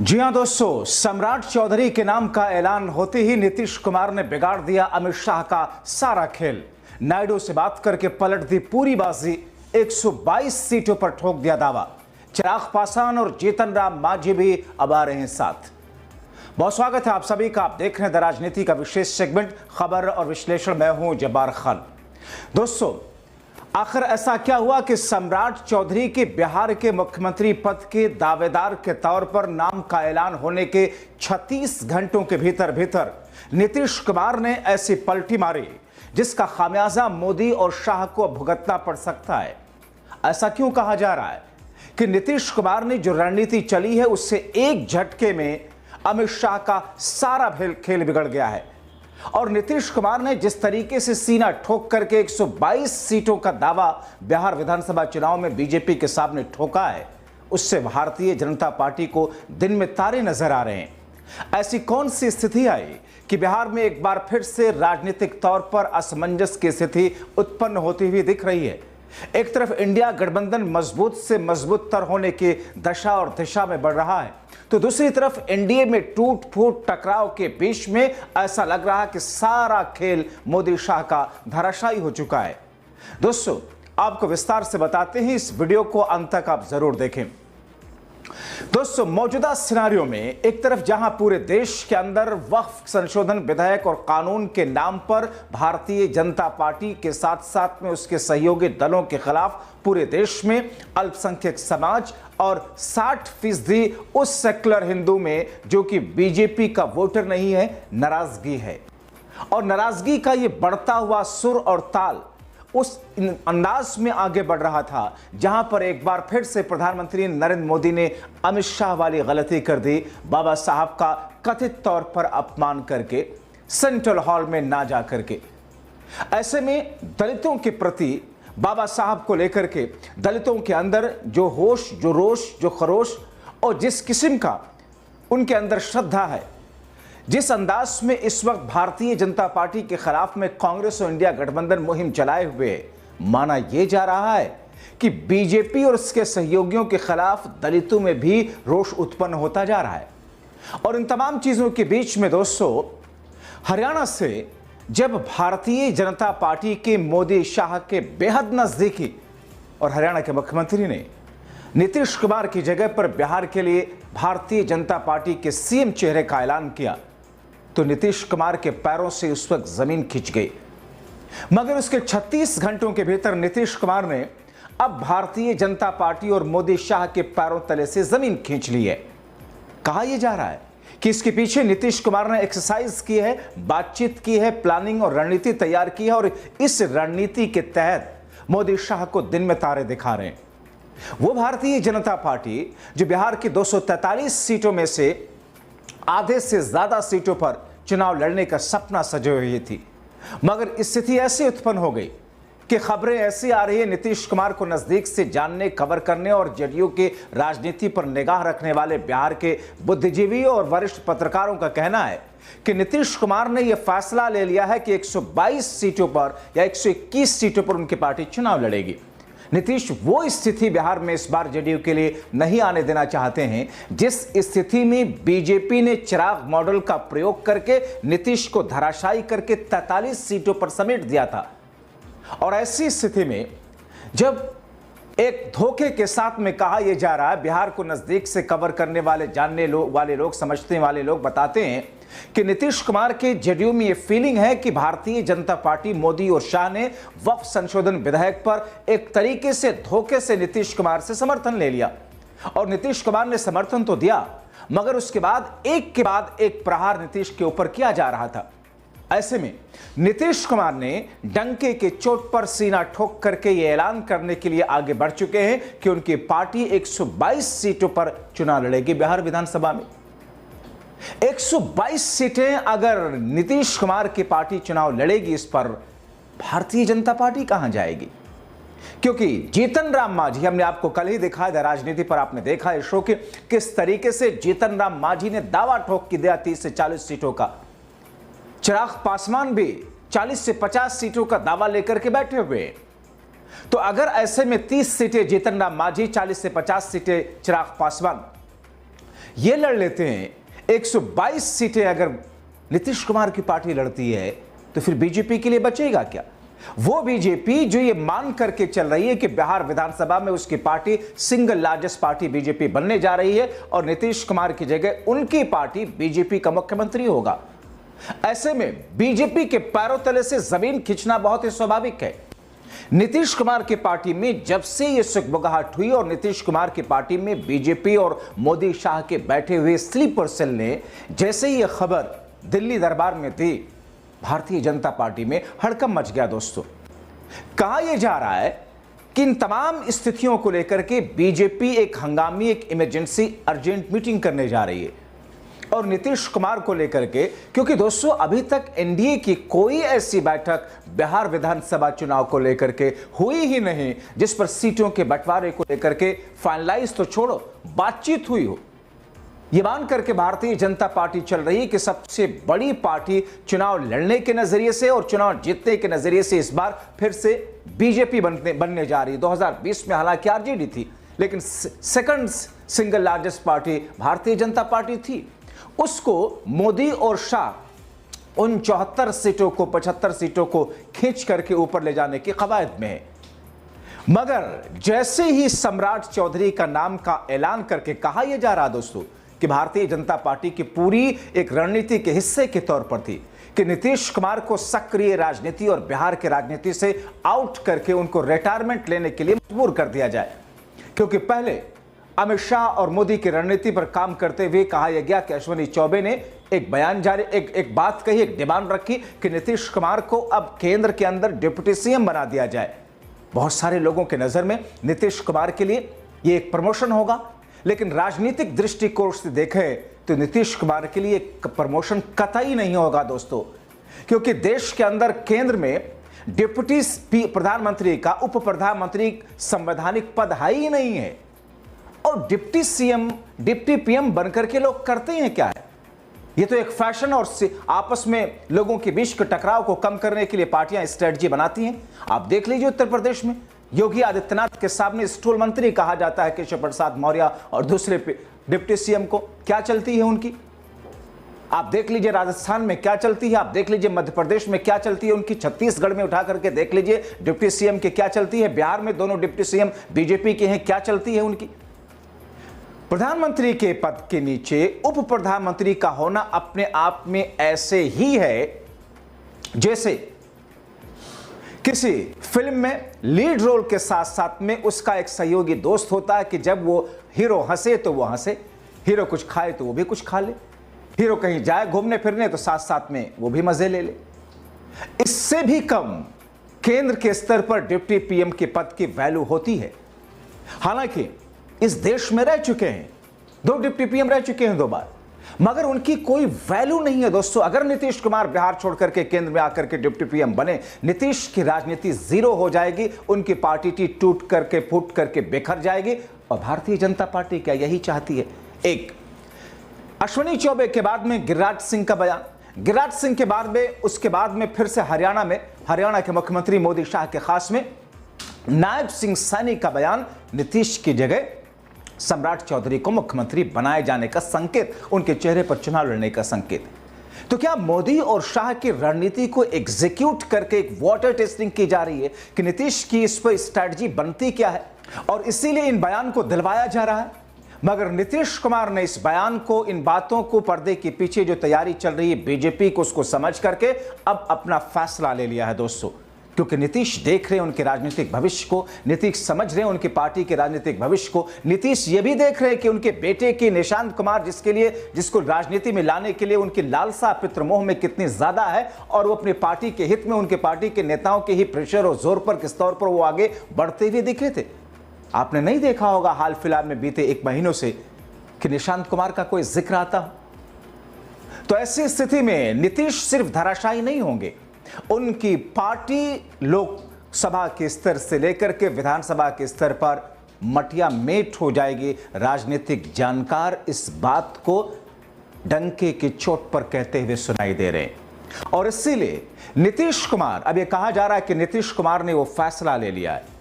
जी हां दोस्तों, सम्राट चौधरी के नाम का ऐलान होते ही नीतीश कुमार ने बिगाड़ दिया अमित शाह का सारा खेल। नायडू से बात करके पलट दी पूरी बाजी, 122 सीटों पर ठोक दिया दावा। चिराग पासवान और जीतन राम मांझी भी अब आ रहे हैं साथ। बहुत स्वागत है आप सभी का। आप देख रहे हैं द राजनीति का विशेष सेगमेंट खबर और विश्लेषण। मैं हूं जब्बार खान। दोस्तों, आखिर ऐसा क्या हुआ कि सम्राट चौधरी के बिहार के मुख्यमंत्री पद के दावेदार के तौर पर नाम का ऐलान होने के 36 घंटों के भीतर भीतर नीतीश कुमार ने ऐसी पलटी मारी जिसका खामियाजा मोदी और शाह को भुगतना पड़ सकता है। ऐसा क्यों कहा जा रहा है कि नीतीश कुमार ने जो रणनीति चली है उससे एक झटके में अमित शाह का सारा खेल बिगड़ गया है। और नीतीश कुमार ने जिस तरीके से सीना ठोक करके 122 सीटों का दावा बिहार विधानसभा चुनाव में बीजेपी के सामने ठोका है, उससे भारतीय जनता पार्टी को दिन में तारे नजर आ रहे हैं। ऐसी कौन सी स्थिति आई कि बिहार में एक बार फिर से राजनीतिक तौर पर असमंजस की स्थिति उत्पन्न होती हुई दिख रही है। एक तरफ इंडिया गठबंधन मजबूत से मजबूत तर होने की दशा और दिशा में बढ़ रहा है, तो दूसरी तरफ एनडीए में टूट फूट टकराव के बीच में ऐसा लग रहा है कि सारा खेल मोदी शाह का धराशायी हो चुका है। दोस्तों, आपको विस्तार से बताते हैं, इस वीडियो को अंत तक आप जरूर देखें। दोस्तों, मौजूदा सिनेरियो में एक तरफ जहां पूरे देश के अंदर वक्फ संशोधन विधेयक और कानून के नाम पर भारतीय जनता पार्टी के साथ साथ में उसके सहयोगी दलों के खिलाफ पूरे देश में अल्पसंख्यक समाज और 60% उस सेक्युलर हिंदू में जो कि बीजेपी का वोटर नहीं है, नाराजगी है। और नाराजगी का ये बढ़ता हुआ सुर और ताल उस अंदाज में आगे बढ़ रहा था जहां पर एक बार फिर से प्रधानमंत्री नरेंद्र मोदी ने अमित शाह वाली गलती कर दी, बाबा साहब का कथित तौर पर अपमान करके सेंट्रल हॉल में ना जा करके। ऐसे में दलितों के प्रति बाबा साहब को लेकर के दलितों के अंदर जो होश, जो रोश, जो खरोश और जिस किस्म का उनके अंदर श्रद्धा है, जिस अंदाज में इस वक्त भारतीय जनता पार्टी के खिलाफ में कांग्रेस और इंडिया गठबंधन मुहिम चलाए हुए माना यह जा रहा है कि बीजेपी और उसके सहयोगियों के खिलाफ दलितों में भी रोष उत्पन्न होता जा रहा है। और इन तमाम चीजों के बीच में दोस्तों, हरियाणा से जब भारतीय जनता पार्टी के मोदी शाह के बेहद नजदीकी और हरियाणा के मुख्यमंत्री ने नीतीश कुमार की जगह पर बिहार के लिए भारतीय जनता पार्टी के सीएम चेहरे का ऐलान किया, तो नीतीश कुमार के पैरों से उस वक्त जमीन खिंच गई। मगर उसके 36 घंटों के भीतर नीतीश कुमार ने अब भारतीय जनता पार्टी और मोदी शाह के पैरों तले से जमीन खींच ली है। कहा यह जा रहा है कि इसके पीछे नीतीश कुमार ने एक्सरसाइज की है, बातचीत की है, प्लानिंग और रणनीति तैयार की है और इस रणनीति के तहत मोदी शाह को दिन में तारे दिखा रहे हैं। वो भारतीय जनता पार्टी जो बिहार की 243 सीटों में से आधे से ज्यादा सीटों पर चुनाव लड़ने का सपना सजे हुई थी, मगर स्थिति ऐसी उत्पन्न हो गई कि खबरें ऐसी आ रही है, नीतीश कुमार को नजदीक से जानने, कवर करने और जेडीयू की राजनीति पर निगाह रखने वाले बिहार के बुद्धिजीवी और वरिष्ठ पत्रकारों का कहना है कि नीतीश कुमार ने यह फैसला ले लिया है कि 122 सीटों पर या 121 सीटों पर उनकी पार्टी चुनाव लड़ेगी। नीतीश वो स्थिति बिहार में इस बार जेडीयू के लिए नहीं आने देना चाहते हैं जिस स्थिति में बीजेपी ने चिराग मॉडल का प्रयोग करके नीतीश को धराशायी करके 43 सीटों पर समेट दिया था। और ऐसी स्थिति में जब एक धोखे के साथ में कहा यह जा रहा है, बिहार को नजदीक से कवर करने वाले, जानने वाले लोग, समझने वाले लोग बताते हैं कि नीतीश कुमार के जेडीयू में यह फीलिंग है कि भारतीय जनता पार्टी, मोदी और शाह ने वक्फ संशोधन विधेयक पर एक तरीके से धोखे से नीतीश कुमार से समर्थन ले लिया। और नीतीश कुमार ने समर्थन तो दिया, मगर उसके बाद एक के बाद एक प्रहार नीतीश के ऊपर किया जा रहा था। ऐसे में नीतीश कुमार ने डंके के चोट पर सीना ठोक करके यह ऐलान करने के लिए आगे बढ़ चुके हैं कि उनकी पार्टी 122 सीटों पर चुनाव लड़ेगी बिहार विधानसभा में। 122 सीटें अगर नीतीश कुमार की पार्टी चुनाव लड़ेगी, इस पर भारतीय जनता पार्टी कहां जाएगी? क्योंकि जीतन राम मांझी, हमने आपको कल ही दिखाया था राजनीति पर, आपने देखा है शो के किस तरीके से जीतन राम मांझी ने दावा ठोक के दिया 30 से 40 सीटों का। चिराग पासवान भी 40 से 50 सीटों का दावा लेकर के बैठे हुए। तो अगर ऐसे में 30 सीटें जीतन राम मांझी, 40 से 50 सीटें चिराग पासवान, ये लड़ लेते हैं 122 सीटें। अगर नीतीश कुमार की पार्टी लड़ती है तो फिर बीजेपी के लिए बचेगा क्या? वो बीजेपी जो ये मान करके चल रही है कि बिहार विधानसभा में उसकी party single largest party BJP बनने जा रही है और नीतीश कुमार की जगह उनकी पार्टी बीजेपी का मुख्यमंत्री होगा। ऐसे में बीजेपी के पैरों तले से जमीन खींचना बहुत ही स्वाभाविक है। नीतीश कुमार की पार्टी में जब से ये सुगबुगाहट हुई और नीतीश कुमार की पार्टी में बीजेपी और मोदी शाह के बैठे हुए स्लीपर सेल ने जैसे ही यह खबर दिल्ली दरबार में दी, भारतीय जनता पार्टी में हड़कंप मच गया। दोस्तों, कहा यह जा रहा है कि इन तमाम स्थितियों को लेकर के बीजेपी एक हंगामी, एक इमरजेंसी अर्जेंट मीटिंग करने जा रही है और नीतीश कुमार को लेकर के, क्योंकि दोस्तों अभी तक एनडीए की कोई ऐसी बैठक बिहार विधानसभा चुनाव को लेकर के हुई ही नहीं जिस पर सीटों के बंटवारे को लेकर के फाइनलाइज तो छोड़ो, बातचीत हुई हो। यह मान करके भारतीय जनता पार्टी चल रही है कि सबसे बड़ी पार्टी चुनाव लड़ने के नजरिए से और चुनाव जीतने के नजरिए से इस बार फिर से बीजेपी बनने जा रही है। 2020 में हालांकि आरजेडी थी, लेकिन second single largest party Bharatiya Janata party थी। उसको मोदी और शाह उन 74 सीटों को, 75 सीटों को खींच करके ऊपर ले जाने की कवायद में है। मगर जैसे ही सम्राट चौधरी का नाम का ऐलान करके कहा यह जा रहा दोस्तों कि भारतीय जनता पार्टी की पूरी एक रणनीति के हिस्से के तौर पर थी कि नीतीश कुमार को सक्रिय राजनीति और बिहार के राजनीति से आउट करके उनको रिटायरमेंट लेने के लिए मजबूर कर दिया जाए, क्योंकि पहले अमित शाह और मोदी की रणनीति पर काम करते हुए कहा यह गया कि अश्विनी चौबे ने एक बयान जारी, एक बात कही, एक डिमांड रखी कि नीतीश कुमार को अब केंद्र के अंदर डिप्टी सीएम बना दिया जाए। बहुत सारे लोगों के नजर में नीतीश कुमार के लिए यह एक प्रमोशन होगा, लेकिन राजनीतिक दृष्टिकोण से देखें तो नीतीश कुमार के लिए एक प्रमोशन कतई नहीं होगा दोस्तों, क्योंकि देश के अंदर केंद्र में डिप्टी प्रधानमंत्री का, उप प्रधानमंत्री संवैधानिक पद है ही नहीं है। और डिप्टी सीएम, डिप्टी पीएम बनकर के लोग करते हैं क्या है? ये तो एक फैशन और आपस में लोगों के बीच के टकराव को कम करने के लिए पार्टियां स्ट्रेटजी बनाती हैं। आप देख लीजिए उत्तर प्रदेश में योगी आदित्यनाथ के सामने स्टूल मंत्री कहा जाता है केशव प्रसाद मौर्य और दूसरे डिप्टी सीएम को, क्या चलती है उनकी। आप देख लीजिए राजस्थान में क्या चलती है, आप देख लीजिए मध्य प्रदेश में क्या चलती है उनकी, छत्तीसगढ़ में उठा करके देख लीजिए डिप्टी सीएम की क्या चलती है, बिहार में दोनों डिप्टी सीएम बीजेपी के हैं, क्या चलती है उनकी। प्रधानमंत्री के पद के नीचे उप प्रधानमंत्री का होना अपने आप में ऐसे ही है जैसे किसी फिल्म में लीड रोल के साथ साथ में उसका एक सहयोगी दोस्त होता है कि जब वो हीरो हंसे तो वो हंसे, हीरो कुछ खाए तो वो भी कुछ खा ले, हीरो कहीं जाए घूमने फिरने तो साथ साथ में वो भी मजे ले ले। इससे भी कम केंद्र के स्तर पर डिप्टी पीएम के पद की वैल्यू होती है। हालांकि इस देश में रह चुके हैं, 2 डिप्टी पीएम रह चुके हैं 2 बार, मगर उनकी कोई वैल्यू नहीं है दोस्तों। अगर नीतीश कुमार बिहार छोड़ करके केंद्र में आकर के डिप्टी पीएम बने, नीतीश की राजनीति जीरो हो जाएगी, उनकी पार्टी टूट करके फूट करके बिखर जाएगी। और भारतीय जनता पार्टी क्या यही चाहती है? एक अश्विनी चौबे के बाद में गिरिराज सिंह का बयान, गिरिराज सिंह के बाद में उसके बाद में फिर से हरियाणा के मुख्यमंत्री मोदी शाह के खास में नायब सिंह सैनी का बयान, नीतीश की जगह सम्राट चौधरी को मुख्यमंत्री बनाए जाने का संकेत, उनके चेहरे पर चुनाव लड़ने का संकेत। तो क्या मोदी और शाह की रणनीति को एग्जीक्यूट करके एक वाटर टेस्टिंग की जा रही है कि नीतीश की इस पर स्ट्रैटेजी बनती क्या है, और इसीलिए इन बयान को दिलवाया जा रहा है। मगर नीतीश कुमार ने इस बयान को, इन बातों को, पर्दे के पीछे जो तैयारी चल रही है बीजेपी को, उसको समझ करके अब अपना फैसला ले लिया है दोस्तों, क्योंकि नीतीश देख रहे हैं उनके राजनीतिक भविष्य को, नीतीश समझ रहे हैं उनकी पार्टी के राजनीतिक भविष्य को, नीतीश ये भी देख रहे हैं कि उनके बेटे की निशांत कुमार जिसको राजनीति में लाने के लिए उनकी लालसा पितृमोह में कितनी ज्यादा है, और वो अपनी पार्टी के हित में, उनके पार्टी के नेताओं के ही प्रेशर और जोर पर किस तौर पर वो आगे बढ़ते हुए दिख रहे थे। आपने नहीं देखा होगा हाल फिलहाल में बीते 1 महीनों से कि निशांत कुमार का कोई जिक्र आता हो। तो ऐसी स्थिति में नीतीश सिर्फ धराशायी नहीं होंगे, उनकी पार्टी लोकसभा के स्तर से लेकर के विधानसभा के स्तर पर मटिया मेट हो जाएगी। राजनीतिक जानकार इस बात को डंके की चोट पर कहते हुए सुनाई दे रहे हैं। और इसीलिए नीतीश कुमार, अब यह कहा जा रहा है कि नीतीश कुमार ने वो फैसला ले लिया है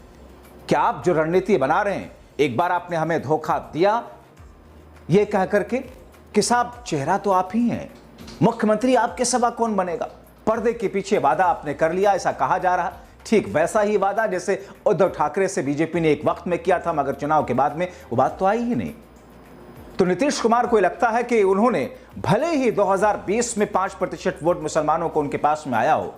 कि आप जो रणनीति बना रहे हैं, एक बार आपने हमें धोखा दिया, ये कह करके कि साहब चेहरा तो आप ही हैं, मुख्यमंत्री आपके सिवा कौन बनेगा। पर्दे के पीछे वादा आपने कर लिया, ऐसा कहा जा रहा। ठीक वैसा ही वादा जैसे उद्धव ठाकरे से बीजेपी ने एक वक्त में किया था, मगर चुनाव के बाद में वो बात तो आई ही नहीं। तो नीतीश कुमार को लगता है कि उन्होंने भले ही 2020 में 5% वोट मुसलमानों को उनके पास में आया हो,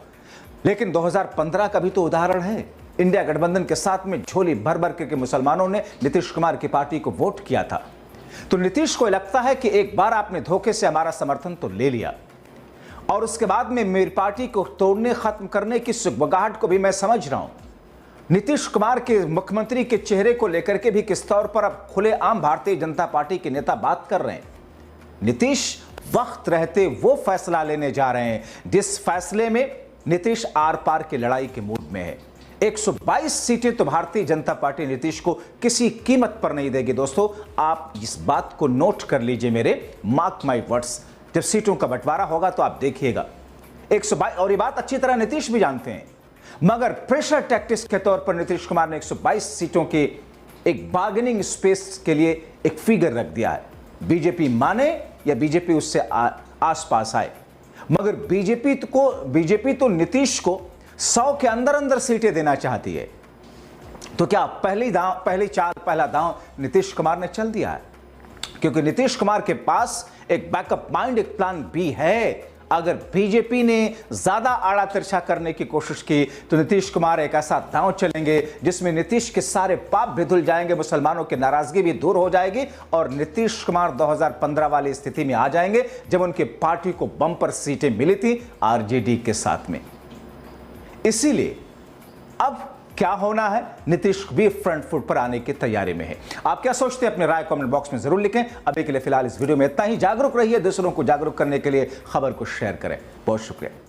लेकिन 2015 का भी तो उदाहरण है। इंडिया गठबंधन के साथ में झोली भर भर के मुसलमानों ने नीतीश कुमार की पार्टी को वोट किया था। तो नीतीश को लगता है कि एक बार आपने धोखे से हमारा समर्थन तो ले लिया, और उसके बाद में मेरी पार्टी को तोड़ने खत्म करने की सुगबगाहट को भी मैं समझ रहा हूं। नीतीश कुमार के मुख्यमंत्री के चेहरे को लेकर के भी किस तौर पर अब खुलेआम भारतीय जनता पार्टी के नेता बात कर रहे हैं। नीतीश वक्त रहते वो फैसला लेने जा रहे हैं जिस फैसले में नीतीश आर पार की लड़ाई के मूड में है। 122 सीटें तो भारतीय जनता पार्टी नीतीश को किसी कीमत पर नहीं देगी। दोस्तों, आप इस बात को नोट कर लीजिए, मेरे मार्क माई वर्ड्स। जब सीटों का बंटवारा होगा तो आप देखिएगा 122, और ये बात अच्छी तरह नीतीश भी जानते हैं, मगर प्रेशर टैक्टिक्स के तौर पर नीतीश कुमार ने 122 सीटों के एक बार्गेनिंग स्पेस के लिए एक फिगर रख दिया है। बीजेपी माने या बीजेपी उससे आसपास आए, मगर बीजेपी तो नीतीश को 100 के अंदर अंदर सीटें देना चाहती है। तो क्या पहला दांव नीतीश कुमार ने चल दिया है? क्योंकि नीतीश कुमार के पास एक बैकअप माइंड, एक प्लान बी है। अगर बीजेपी ने ज्यादा आड़ा तिरछा करने की कोशिश की तो नीतीश कुमार एक ऐसा दांव चलेंगे जिसमें नीतीश के सारे पाप भी धुल जाएंगे, मुसलमानों की नाराजगी भी दूर हो जाएगी, और नीतीश कुमार 2015 वाली स्थिति में आ जाएंगे जब उनकी पार्टी को बम्पर सीटें मिली थी आरजेडी के साथ में। इसीलिए अब क्या होना है, नीतीश भी फ्रंट फुट पर आने की तैयारी में है। आप क्या सोचते हैं, अपने राय कमेंट बॉक्स में जरूर लिखें। अभी के लिए फिलहाल इस वीडियो में इतना ही। जागरूक रहिए, दूसरों को जागरूक करने के लिए खबर को शेयर करें। बहुत शुक्रिया।